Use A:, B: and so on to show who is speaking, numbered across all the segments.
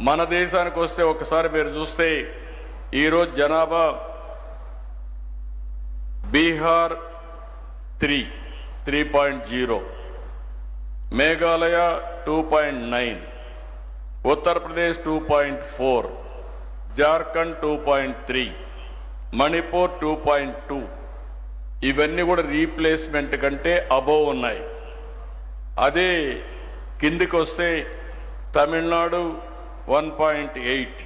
A: మన దేశానికి వస్తే ఒకసారి మీరు చూస్తే ఈరోజు జనాభా బీహార్ 3.0, మేఘాలయ 2.9, ఉత్తరప్రదేశ్ 2.4, జార్ఖండ్ 2.3, మణిపూర్ 2.2. ఇవన్నీ కూడా రీప్లేస్మెంట్ కంటే అబోవ్ ఉన్నాయి. అదే కిందికి వస్తే తమిళనాడు 1.8,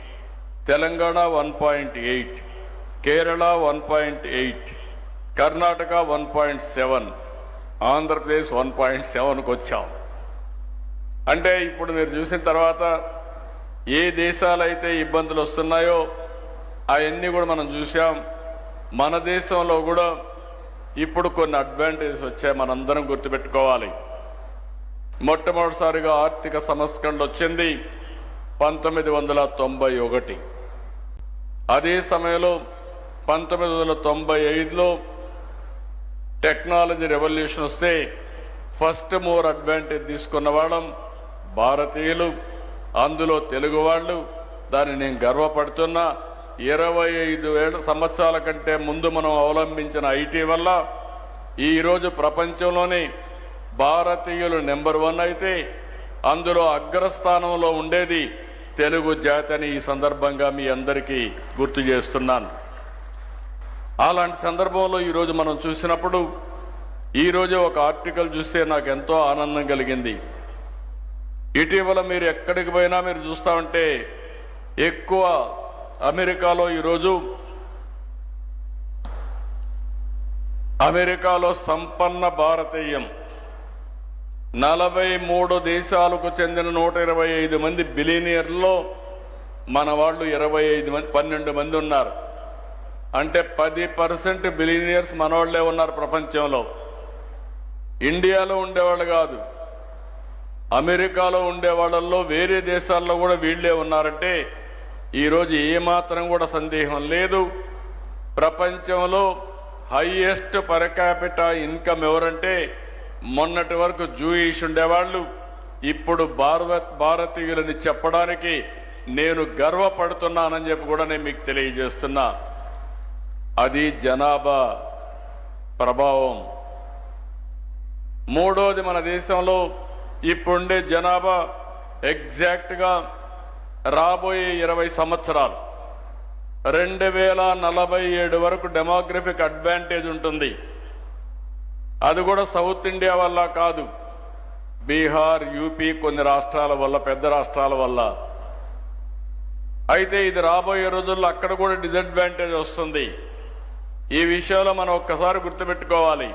A: తెలంగాణ 1.8, కేరళ 1.8, కర్ణాటక 1.7, ఆంధ్రప్రదేశ్ 1.7కు వచ్చాం. అంటే ఇప్పుడు మీరు చూసిన తర్వాత ఏ దేశాలైతే ఇబ్బందులు వస్తున్నాయో అవన్నీ కూడా మనం చూసాం. మన దేశంలో కూడా ఇప్పుడు కొన్ని అడ్వాంటేజెస్ వచ్చాయి, మనందరం గుర్తుపెట్టుకోవాలి. మొట్టమొదటిసారిగా ఆర్థిక సంస్కరణలు వచ్చింది 1991. అదే సమయంలో 1995లో టెక్నాలజీ రెవల్యూషన్ వస్తే ఫస్ట్ మోర్ అడ్వాంటేజ్ తీసుకున్న వాళ్ళం భారతీయులు, అందులో తెలుగు వాళ్ళు. దాన్ని నేను గర్వపడుతున్నా. 25 సంవత్సరాల కంటే ముందు మనం అవలంబించిన ఐటీ వల్ల ఈరోజు ప్రపంచంలోనే భారతీయులు నెంబర్ 1 అయితే అందులో అగ్రస్థానంలో ఉండేది తెలుగు జాతి అని ఈ సందర్భంగా మీ అందరికీ గుర్తు చేస్తున్నాను. అలాంటి సందర్భంలో ఈరోజు మనం చూసినప్పుడు ఈరోజు ఒక ఆర్టికల్ చూస్తే నాకు ఎంతో ఆనందం కలిగింది. ఇటీవల మీరు ఎక్కడికి పోయినా మీరు చూస్తూ ఉంటే ఎక్కువ అమెరికాలో ఈరోజు సంపన్న భారతీయం 43 దేశాలకు చెందిన 125 మంది బిలియనీర్లో మన వాళ్ళు 12 మంది ఉన్నారు. అంటే 10% బిలియనీర్స్ మనవాళ్లే ఉన్నారు ప్రపంచంలో. ఇండియాలో ఉండేవాళ్ళు కాదు, అమెరికాలో ఉండేవాళ్ళల్లో వేరే దేశాల్లో కూడా వీళ్లే ఉన్నారంటే ఈరోజు ఏమాత్రం కూడా సందేహం లేదు. ప్రపంచంలో హైయెస్ట్ పర్ క్యాపిటా ఇన్కమ్ ఎవరంటే మొన్నటి వరకు జూయిష్ ఉండేవాళ్ళు, ఇప్పుడు భారతీయులని చెప్పడానికి నేను గర్వపడుతున్నానని చెప్పి కూడా నేను మీకు తెలియజేస్తున్నా. అది జనాభా ప్రభావం. మూడోది, మన దేశంలో ఇప్పుడుండే జనాభా ఎగ్జాక్ట్గా రాబోయే 20 సంవత్సరాలు 2047 వరకు డెమోగ్రఫిక్ అడ్వాంటేజ్ ఉంటుంది. అది కూడా సౌత్ ఇండియా వల్ల కాదు, బీహార్, యూపీ కొన్ని రాష్ట్రాల వల్ల, పెద్ద రాష్ట్రాల వల్ల. అయితే ఇది రాబోయే రోజుల్లో అక్కడ కూడా డిసడ్వాంటేజ్ వస్తుంది. ఈ విషయంలో మనం ఒక్కసారి గుర్తుపెట్టుకోవాలి.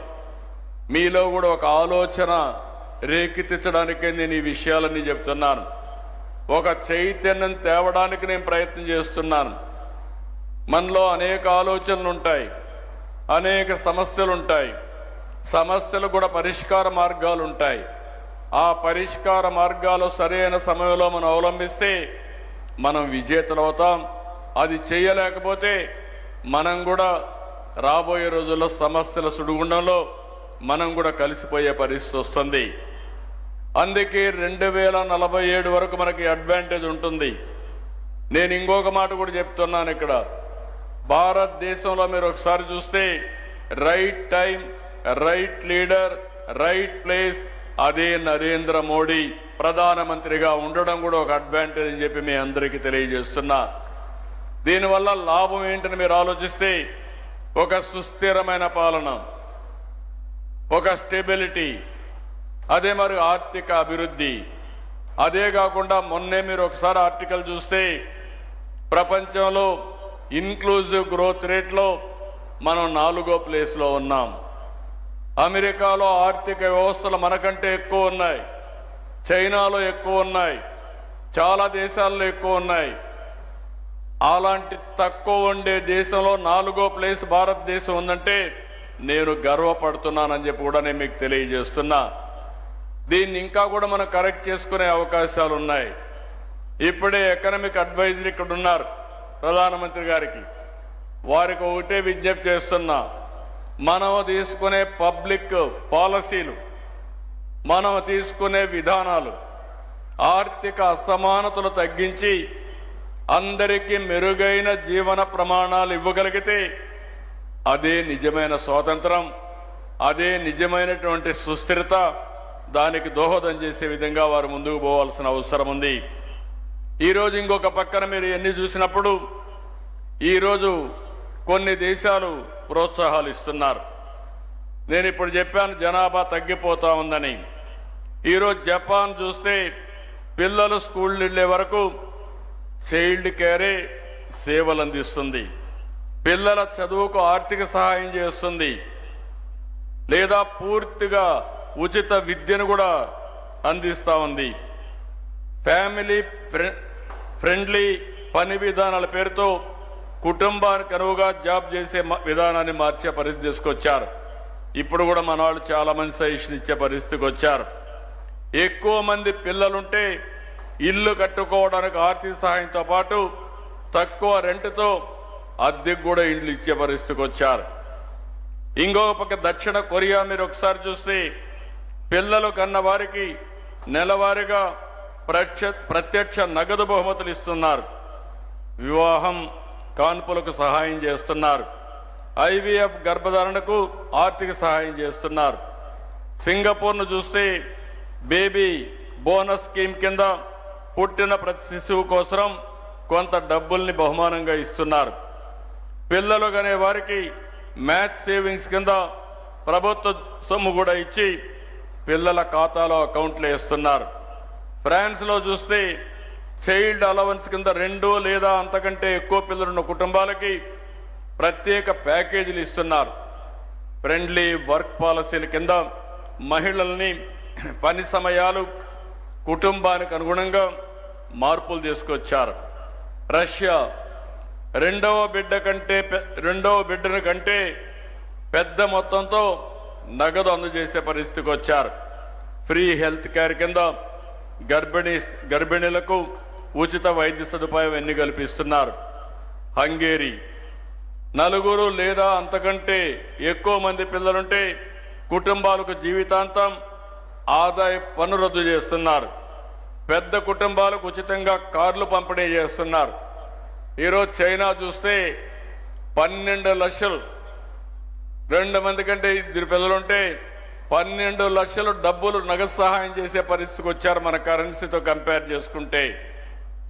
A: మీలో కూడా ఒక ఆలోచన రేకెత్తించడానికే నేను ఈ విషయాలన్నీ చెప్తున్నాను. ఒక చైతన్యం తేవడానికి నేను ప్రయత్నం చేస్తున్నాను. మనలో అనేక ఆలోచనలు ఉంటాయి, అనేక సమస్యలు ఉంటాయి. సమస్యలు కూడా పరిష్కార మార్గాలు ఉంటాయి. ఆ పరిష్కార మార్గాలు సరైన సమయంలో మనం అవలంబిస్తే మనం విజేతలు అవుతాం. అది చేయలేకపోతే మనం కూడా రాబోయే రోజుల్లో సమస్యల సుడిగుండంలో మనం కూడా కలిసిపోయే పరిస్థితి వస్తుంది. అందుకే 2047 వరకు మనకి అడ్వాంటేజ్ ఉంటుంది. నేను ఇంకొక మాట కూడా చెప్తున్నాను. ఇక్కడ భారతదేశంలో మీరు ఒకసారి చూస్తే right time, right leader, right place, అదే నరేంద్ర మోడీ ప్రధానమంత్రిగా ఉండడం కూడా ఒక అడ్వాంటేజ్ అని చెప్పి మీ అందరికీ తెలియజేస్తున్నా. దీనివల్ల లాభం ఏంటని మీరు ఆలోచిస్తే ఒక సుస్థిరమైన పాలన, ఒక స్టెబిలిటీ, అదే మరి ఆర్థిక అభివృద్ధి. అదే కాకుండా మొన్నే మీరు ఒకసారి ఆర్టికల్ చూస్తే ప్రపంచంలో ఇన్క్లూజివ్ గ్రోత్ రేట్లో మనం 4వ ప్లేస్లో ఉన్నాం. అమెరికాలో ఆర్థిక వ్యవస్థలు మనకంటే ఎక్కువ ఉన్నాయి, చైనాలో ఎక్కువ ఉన్నాయి, చాలా దేశాల్లో ఎక్కువ ఉన్నాయి. అలాంటి తక్కువ ఉండే దేశంలో 4వ ప్లేస్ భారతదేశం ఉందంటే నేను గర్వపడుతున్నానని చెప్పి కూడా నేను మీకు తెలియజేస్తున్నా. దీన్ని ఇంకా కూడా మనం కరెక్ట్ చేసుకునే అవకాశాలు ఉన్నాయి. ఇప్పుడే ఎకనామిక్ అడ్వైజర్ ఇక్కడ ఉన్నారు ప్రధానమంత్రి గారికి. వారికి ఒకటే విజ్ఞప్తి చేస్తున్నా, మనం తీసుకునే పబ్లిక్ పాలసీలు, మనం తీసుకునే విధానాలు, ఆర్థిక అసమానతలు తగ్గించి అందరికీ మెరుగైన జీవన ప్రమాణాలు ఇవ్వగలిగితే అదే నిజమైన స్వాతంత్రం, అదే నిజమైనటువంటి సుస్థిరత. దానికి దోహదం చేసే విధంగా వారు ముందుకు పోవాల్సిన అవసరం ఉంది. ఈరోజు ఇంకొక పక్కన మీరు ఎన్ని చూసినప్పుడు ఈరోజు కొన్ని దేశాలు ప్రోత్సాహాలు ఇస్తున్నారు. నేను ఇప్పుడు చెప్పాను జనాభా తగ్గిపోతా ఉందని. ఈరోజు జపాన్ చూస్తే పిల్లలు స్కూల్ వెళ్ళే వరకు చైల్డ్ కేరే సేవలు అందిస్తుంది, పిల్లల చదువుకు ఆర్థిక సహాయం చేస్తుంది, లేదా పూర్తిగా ఉచిత విద్యను కూడా అందిస్తూ ఉంది. ఫ్యామిలీ ఫ్రెండ్లీ పని విధానాల పేరుతో కుటుంబానికి అనువుగా జాబ్ చేసే విధానాన్ని మార్చే పరిస్థితి తీసుకొచ్చారు. ఇప్పుడు కూడా మన వాళ్ళు చాలా మంది సజెషన్ ఇచ్చే పరిస్థితికి వచ్చారు. ఎక్కువ మంది పిల్లలుంటే ఇల్లు కట్టుకోవడానికి ఆర్థిక సహాయంతో పాటు తక్కువ రెంట్తో అద్దెకు కూడా ఇండ్లు ఇచ్చే పరిస్థితికి వచ్చారు. ఇంకొక పక్క దక్షిణ కొరియా మీరు ఒకసారి చూస్తే పిల్లలు కన్న వారికి నెలవారీగా ప్రత్యక్ష నగదు బహుమతులు ఇస్తున్నారు, వివాహం కాన్పులకు సహాయం చేస్తున్నారు, ఐవీఎఫ్ గర్భధారణకు ఆర్థిక సహాయం చేస్తున్నారు. సింగపూర్ను చూస్తే బేబీ బోనస్ స్కీమ్ కింద పుట్టిన ప్రతి శిశువు కోసం కొంత డబ్బుల్ని బహుమానంగా ఇస్తున్నారు. పిల్లలు కనే వారికి మ్యాథ్స్ సేవింగ్స్ కింద ప్రభుత్వ సొమ్ము కూడా ఇచ్చి పిల్లల ఖాతాలో అకౌంట్లు వేస్తున్నారు. ఫ్రాన్స్లో చూస్తే చైల్డ్ అలవెన్స్ కింద 2 లేదా అంతకంటే ఎక్కువ పిల్లలున్న కుటుంబాలకి ప్రత్యేక ప్యాకేజీలు ఇస్తున్నారు. ఫ్రెండ్లీ వర్క్ పాలసీల కింద మహిళల్ని పని సమయాలు కుటుంబానికి అనుగుణంగా మార్పులు తీసుకొచ్చారు. రష్యా రెండవ బిడ్డను కంటే పెద్ద మొత్తంతో నగదు అందజేసే పరిస్థితికి వచ్చారు. ఫ్రీ హెల్త్ కేర్ కింద గర్భిణీలకు ఉచిత వైద్య సదుపాయం ఎన్ని కల్పిస్తున్నారు. హంగేరీ 4 లేదా అంతకంటే ఎక్కువ మంది పిల్లలుంటే కుటుంబాలకు జీవితాంతం ఆదాయ పన్ను రద్దు చేస్తున్నారు. పెద్ద కుటుంబాలకు ఉచితంగా కార్లు పంపిణీ చేస్తున్నారు. ఈరోజు చైనా చూస్తే 12 లక్షలు, 2 మంది కంటే 2 పిల్లలుంటే 12 లక్షలు డబ్బులు నగదు సహాయం చేసే పరిస్థితికి వచ్చారు మన కరెన్సీతో కంపేర్ చేసుకుంటే.